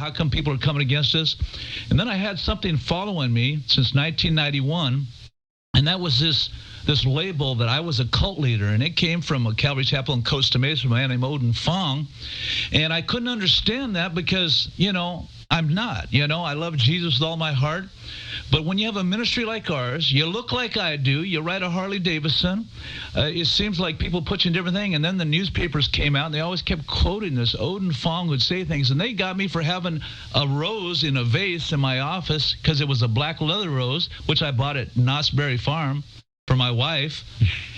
how come people are coming against us? And then I had something following me since 1991, and that was this label that I was a cult leader, and it came from a Calvary Chapel in Costa Mesa, a man named Odin Fong. And I couldn't understand that because, I'm not. I love Jesus with all my heart. But when you have a ministry like ours, you look like I do, you ride a Harley Davidson, it seems like people put you in different things, and then the newspapers came out, and they always kept quoting this. Odin Fong would say things, and they got me for having a rose in a vase in my office because it was a black leather rose, which I bought at Knott's Berry Farm for my wife,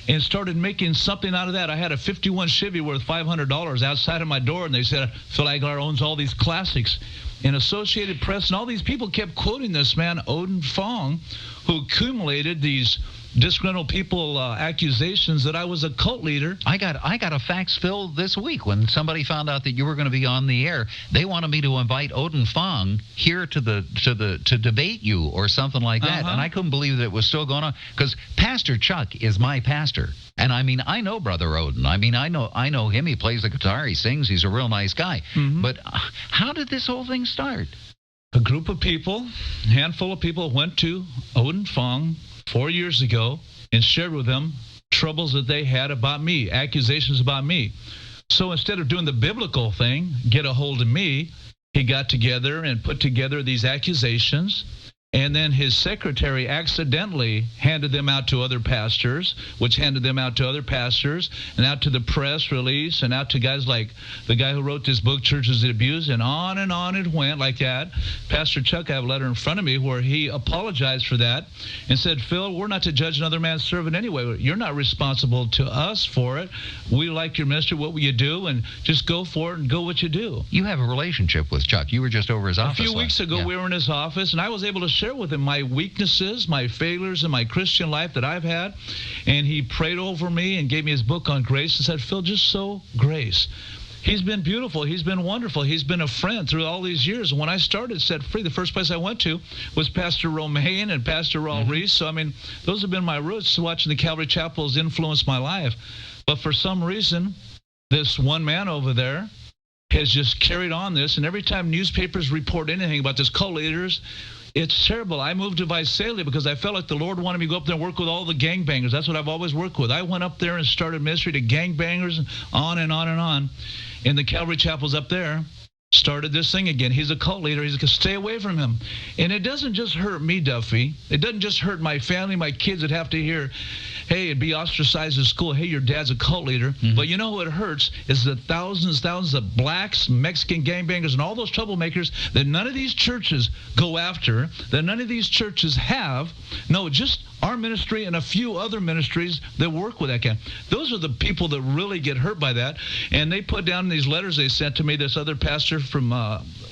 and started making something out of that. I had a 51 Chevy worth $500 outside of my door, and they said, Phil Aguilar owns all these classics. And Associated Press and all these people kept quoting this man, Odin Fong, who accumulated these disgruntled people accusations that I was a cult leader. I got a fax, Phil, this week when somebody found out that you were going to be on the air. They wanted me to invite Odin Fong here to debate you or something like that. And I couldn't believe that it was still going on, because Pastor Chuck is my pastor. And I know Brother Odin. I know him. He plays the guitar. He sings. He's a real nice guy. But how did this whole thing start? A group of people, a handful of people, went to Odin Fong 4 years ago and shared with them troubles that they had about me, accusations about me. So instead of doing the biblical thing, get a hold of me, he got together and put together these accusations. And then his secretary accidentally handed them out to other pastors, which handed them out to other pastors, and out to the press release, and out to guys like the guy who wrote this book, Churches That Abuse, and on it went like that. Pastor Chuck, I have a letter in front of me where he apologized for that and said, Phil, we're not to judge another man's servant anyway. You're not responsible to us for it. We like your ministry, what will you do? And just go for it and go what you do. You have a relationship with Chuck. You were just over his office. A few weeks ago, we were in his office, and I was able to share with him my weaknesses, my failures in my Christian life that I've had. And he prayed over me and gave me his book on grace and said, Phil, just sow grace. He's been beautiful. He's been wonderful. He's been a friend through all these years. When I started Set Free, the first place I went to was Pastor Romaine and Pastor Raul Reese. So, those have been my roots. Watching the Calvary Chapel has influenced my life. But for some reason, this one man over there has just carried on this. And every time newspapers report anything about this cult leaders, it's terrible. I moved to Visalia because I felt like the Lord wanted me to go up there and work with all the gangbangers. That's what I've always worked with. I went up there and started ministry to gangbangers, and on and on and on. And the Calvary Chapel's up there started this thing again. He's a cult leader. He's going to stay away from him. And it doesn't just hurt me, Duffy. It doesn't just hurt my family, my kids that have to hear, hey, and be ostracized at school, hey, your dad's a cult leader. But you know what hurts is the thousands of blacks, Mexican gangbangers, and all those troublemakers that none of these churches go after, that none of these churches have. No, just our ministry and a few other ministries that work with that kind. Those are the people that really get hurt by that. And they put down these letters they sent to me, this other pastor from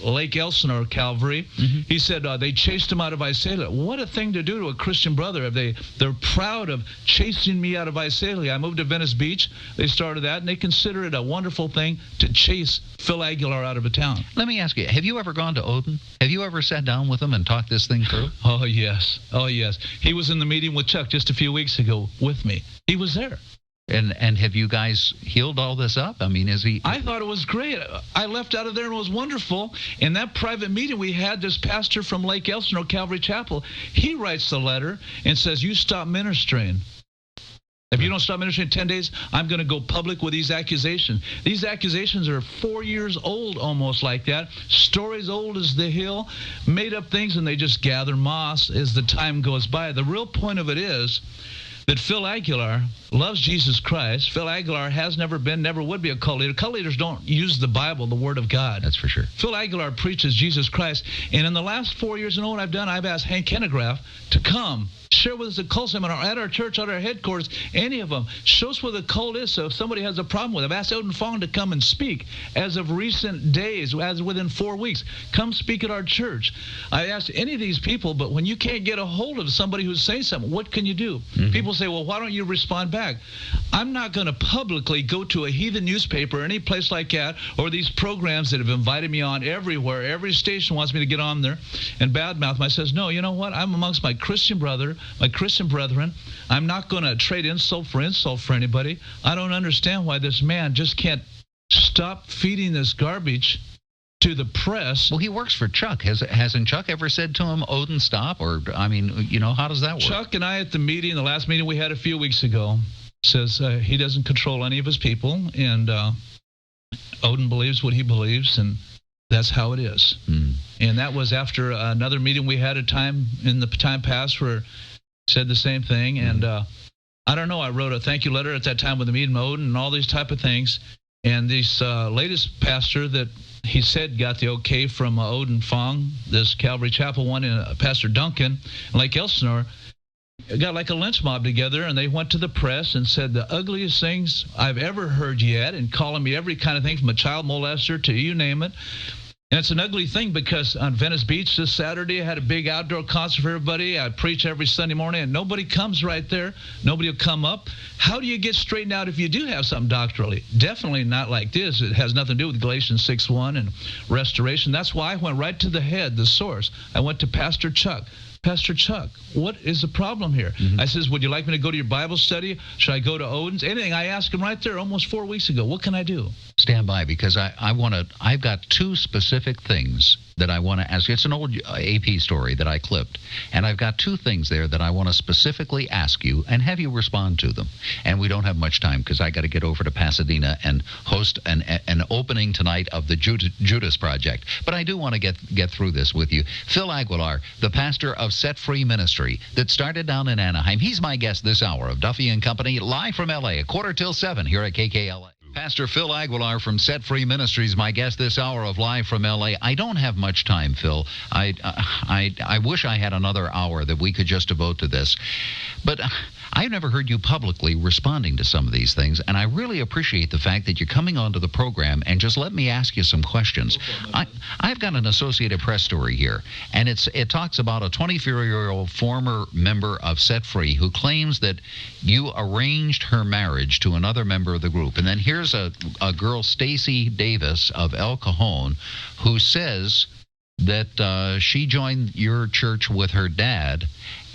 Lake Elsinore, Calvary. He said they chased him out of Visalia. What a thing to do to a Christian brother. They're proud of chasing me out of Visalia. I moved to Venice Beach. They started that, and they consider it a wonderful thing to chase Phil Aguilar out of a town. Let me ask you, have you ever gone to Odin? Have you ever sat down with him and talked this thing through? Oh, yes. Oh, yes. He was in the meeting with Chuck just a few weeks ago with me. He was there. And have you guys healed all this up? Is he... I thought it was great. I left out of there and it was wonderful. In that private meeting we had, this pastor from Lake Elsinore, Calvary Chapel, he writes the letter and says, you stop ministering. If you don't stop ministering in 10 days, I'm going to go public with these accusations. These accusations are 4 years old, almost like that. Stories old as the hill, made up things, and they just gather moss as the time goes by. The real point of it is that Phil Aguilar loves Jesus Christ. Phil Aguilar has never been, never would be a cult leader. Cult leaders don't use the Bible, the Word of God. That's for sure. Phil Aguilar preaches Jesus Christ. And in the last 4 years, you know what I've done? I've asked Hank Hennegraff to come share with us a cult seminar at our church, at our headquarters, any of them. Show us where the cult is so if somebody has a problem with it. I've asked Odin Fong to come and speak as of recent days, as within 4 weeks. Come speak at our church. I asked any of these people, but when you can't get a hold of somebody who's saying something, what can you do? People say, well, why don't you respond back? I'm not going to publicly go to a heathen newspaper or any place like that, or these programs that have invited me on everywhere. Every station wants me to get on there and badmouth them. I says, no, you know what? I'm amongst my Christian brethren. I'm not going to trade insult for anybody. I don't understand why this man just can't stop feeding this garbage to the press. Well, he works for Chuck. Hasn't Chuck ever said to him, Odin, stop? Or, I mean, how does that work? Chuck and I at the last meeting we had a few weeks ago, says he doesn't control any of his people, and Odin believes what he believes, and that's how it is. And that was after another meeting we had in the time past where said the same thing. And I don't know, I wrote a thank you letter at that time with the meeting with Odin and all these type of things. And this latest pastor that he said got the okay from Odin Fong, this Calvary Chapel one, and Pastor Duncan in Lake Elsinore, got like a lynch mob together, and they went to the press and said the ugliest things I've ever heard yet, and calling me every kind of thing from a child molester to you name it. And it's an ugly thing because on Venice Beach this Saturday, I had a big outdoor concert for everybody. I preach every Sunday morning, and nobody comes right there. Nobody will come up. How do you get straightened out if you do have something doctrinally? Definitely not like this. It has nothing to do with Galatians 6:1 and restoration. That's why I went right to the head, the source. I went to Pastor Chuck. Pastor Chuck, what is the problem here? I says, would you like me to go to your Bible study? Should I go to Odin's? Anything. I asked him right there almost 4 weeks ago. What can I do? Stand by, because I've got two specific things that I want to ask you. It's an old AP story that I clipped, and I've got two things there that I want to specifically ask you and have you respond to them. And we don't have much time because I got to get over to Pasadena and host an opening tonight of the Judas Project. But I do want to get through this with you. Phil Aguilar, the pastor of Set Free Ministry that started down in Anaheim. He's my guest this hour of Duffy and Company, live from L.A., 6:45 here at KKLA. Pastor Phil Aguilar from Set Free Ministries, my guest this hour of Live from L.A. I don't have much time, Phil. I wish I had another hour that we could just devote to this. But I've never heard you publicly responding to some of these things, and I really appreciate the fact that you're coming onto the program and just let me ask you some questions. I've got an Associated Press story here, and it talks about a 24-year-old former member of Set Free who claims that you arranged her marriage to another member of the group. And then here's a girl, Stacy Davis of El Cajon, who says that she joined your church with her dad,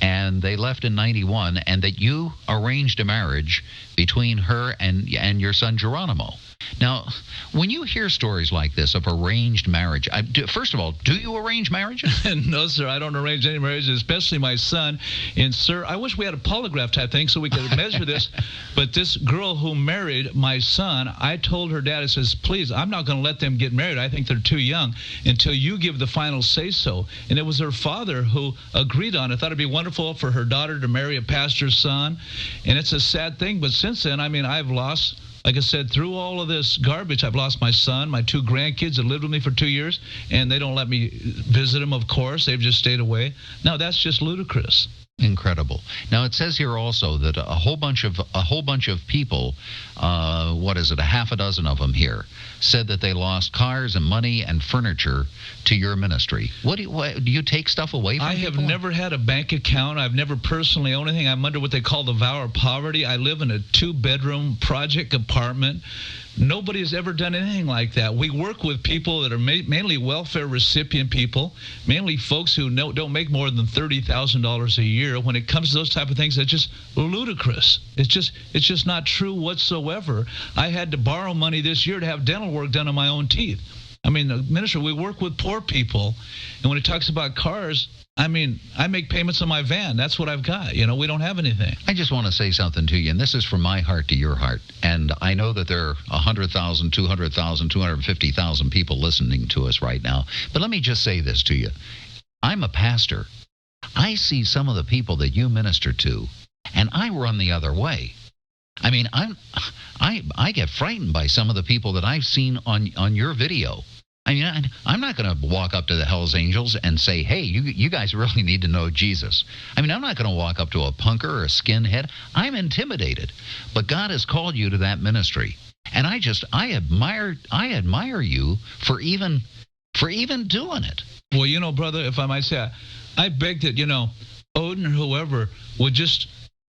and they left in 91, and that you arranged a marriage between her and your son Geronimo. Now, when you hear stories like this of arranged marriage, first of all, do you arrange marriages? No, sir, I don't arrange any marriages, especially my son. And, sir, I wish we had a polygraph type thing so we could measure this. But this girl who married my son, I told her dad, I says, please, I'm not going to let them get married. I think they're too young until you give the final say-so. And it was her father who agreed on it. I thought it'd be wonderful for her daughter to marry a pastor's son. And it's a sad thing. But since then, I mean, I've lost... Like I said, through all of this garbage, I've lost my son, my two grandkids that lived with me for 2 years, and they don't let me visit them, of course. They've just stayed away. No, that's just ludicrous. Incredible. Now it says here also that a whole bunch of people, what is it, a half a dozen of them here, said that they lost cars and money and furniture to your ministry. Do you take stuff away from people? I have never had a bank account. I've never personally owned anything. I'm under what they call the vow of poverty. I live in a 2-bedroom project apartment. Nobody has ever done anything like that. We work with people that are mainly welfare recipient people, mainly folks who don't make more than $30,000 a year. When it comes to those type of things, it's just ludicrous. It's just not true whatsoever. I had to borrow money this year to have dental work done on my own teeth. I mean, the ministry, we work with poor people, and when it talks about cars, I mean, I make payments on my van. That's what I've got. You know, we don't have anything. I just want to say something to you, and this is from my heart to your heart. And I know that there are 100,000, 200,000, 250,000 people listening to us right now. But let me just say this to you. I'm a pastor. I see some of the people that you minister to, and I run the other way. I mean, I get frightened by some of the people that I've seen on your video. I mean, I'm not going to walk up to the Hells Angels and say, hey, you guys really need to know Jesus. I mean, I'm not going to walk up to a punker or a skinhead. I'm intimidated. But God has called you to that ministry. And I admire you for even doing it. Well, you know, brother, if I might say, I beg that, you know, Odin or whoever would just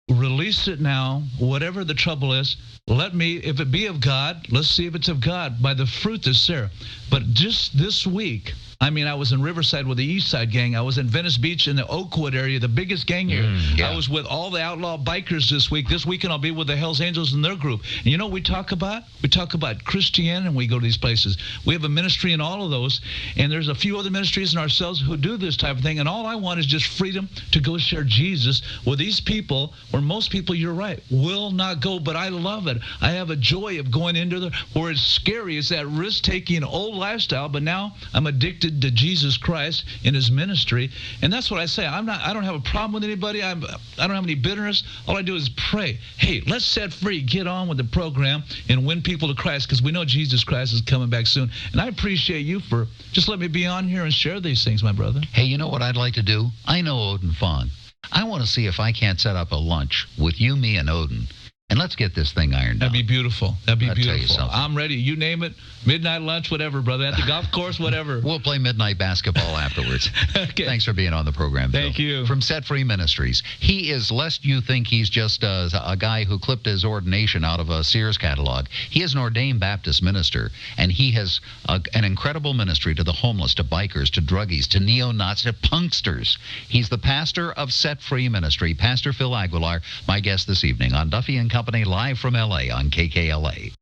release it now, whatever the trouble is. Let me, if it be of God, let's see if it's of God by the fruit that's there. But just this week, I mean, I was in Riverside with the East Side Gang. I was in Venice Beach in the Oakwood area, the biggest gang here. Yeah. I was with all the outlaw bikers this week. This weekend I'll be with the Hells Angels and their group. And you know what we talk about? We talk about Christianity and we go to these places. We have a ministry in all of those, and there's a few other ministries in ourselves who do this type of thing, and all I want is just freedom to go share Jesus with these people where most people, you're right, will not go, but I love it. I have a joy of going into the, where it's scary. It's that risk-taking old lifestyle, but now I'm addicted to Jesus Christ in his ministry, and that's what I say. I don't have a problem with anybody. I don't have any bitterness. All I do is pray. Hey, let's set free, get on with the program, and win people to Christ, because we know Jesus Christ is coming back soon. And I appreciate you for just letting me be on here and share these things, my brother. Hey, you know what I'd like to do? I know Odin Fong. I want to see if I can't set up a lunch with you, me, and Odin. And let's get this thing ironed out. That'd be beautiful. That'd be beautiful. Tell you something. I'm ready. You name it. Midnight lunch, whatever, brother. At the golf course, whatever. We'll play midnight basketball afterwards. Okay. Thanks for being on the program, Phil. Thank you. From Set Free Ministries. He is, lest you think he's just a guy who clipped his ordination out of a Sears catalog. He is an ordained Baptist minister, and he has an incredible ministry to the homeless, to bikers, to druggies, to neo-Nazis, to punksters. He's the pastor of Set Free Ministry, Pastor Phil Aguilar, my guest this evening on Duffy and Company, live from L.A. on KKLA.